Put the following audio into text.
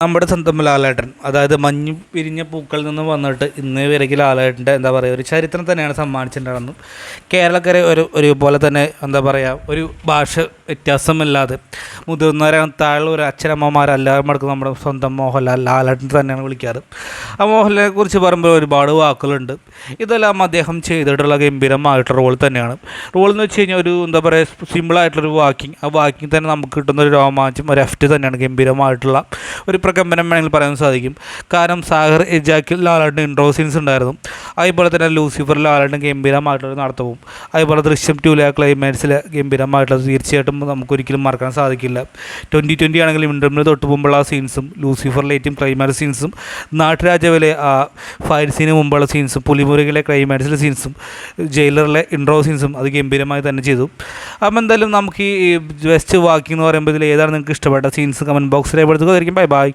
നമ്മുടെ സ്വന്തം ലാലേട്ടൻ, അതായത് മഞ്ഞ് പിരിഞ്ഞ പൂക്കളിൽ നിന്ന് വന്നിട്ട് ഇന്ന് വരെയ്ക്ക് ലാലേട്ടൻ്റെ എന്താ പറയുക ഒരു ചരിത്രം തന്നെയാണ് സമ്മാനിച്ചിട്ടുണ്ടായിരുന്നത്. കേരളക്കരെ ഒരുപോലെ തന്നെ എന്താ പറയുക ഒരു ഭാഷ വ്യത്യാസമില്ലാതെ മുതിർന്നവരെ താഴെ ഒരു അച്ഛനമ്മമാരെല്ലാവരും അടക്കം നമ്മുടെ സ്വന്തം മോഹൻലാൽ ലാലേട്ടൻ തന്നെയാണ് വിളിക്കാറ്. ആ മോഹൻലാലിനെ കുറിച്ച് പറയുമ്പോൾ ഒരുപാട് വാക്കുകളുണ്ട്. ഇതെല്ലാം അദ്ദേഹം ചെയ്തിട്ടുള്ള ഗംഭീരമായിട്ടുള്ള റോൾ തന്നെയാണ്. റോൾ എന്ന് വെച്ച് കഴിഞ്ഞാൽ ഒരു എന്താ പറയുക സിമ്പിളായിട്ടുള്ളൊരു വാക്കിംഗ്, ആ വാക്കിംഗ് തന്നെ നമുക്ക് കിട്ടുന്ന ഒരു രോമാഞ്ചം, ഒരു എഫക്റ്റ് തന്നെയാണ്. ഗംഭീരമായിട്ടുള്ള ഒരു പ്രകമ്പനം വേണമെങ്കിൽ പറയാൻ സാധിക്കും. കാരണം സാഗർ ഇജാക്കിൽ ലാലേട്ടൻ ഇൻട്രോ സീൻസ് ഉണ്ടായിരുന്നു. അതുപോലെ തന്നെ ലൂസിഫറിൽ ലാലേട്ടൻ ഗംഭീരമായിട്ടുള്ള നടത്തവും, അതുപോലെ ദൃശ്യം 2 ക്ലൈമാക്സിലെ ഗംഭീരമായിട്ടുള്ളത് തീർച്ചയായിട്ടും നമുക്കൊരിക്കലും മറക്കാൻ സാധിക്കില്ല. 2020 ആണെങ്കിലും ഇൻ്റർവ്യൂവിന് തൊട്ട് മുമ്പുള്ള ആ സീൻസും, ലൂസിഫറിലെ ഏറ്റവും ക്ലൈമാക്സ് സീൻസും, നാട്ടുരാജാവിലെ ആ ഫൈറ്റ് സീന് മുമ്പുള്ള സീൻസും, പുലിമുരുകിലെ ക്ലൈമാക്സിലെ സീൻസും, ജയിലറിലെ ഇൻട്രോ സീൻസും അത് ഗംഭീരമായി തന്നെ ചെയ്തു. അപ്പം എന്തായാലും നമുക്ക് ഈ ബെസ്റ്റ് വാക്കിംഗ് എന്ന് പറയുമ്പോൾ ഇതിൽ ഏതാണ് നിങ്ങൾക്ക് ഇഷ്ടപ്പെട്ട സീൻസ് കമൻറ്റ് ബോക്സിൽ എഴുതുന്നതായിരിക്കും. ബൈ.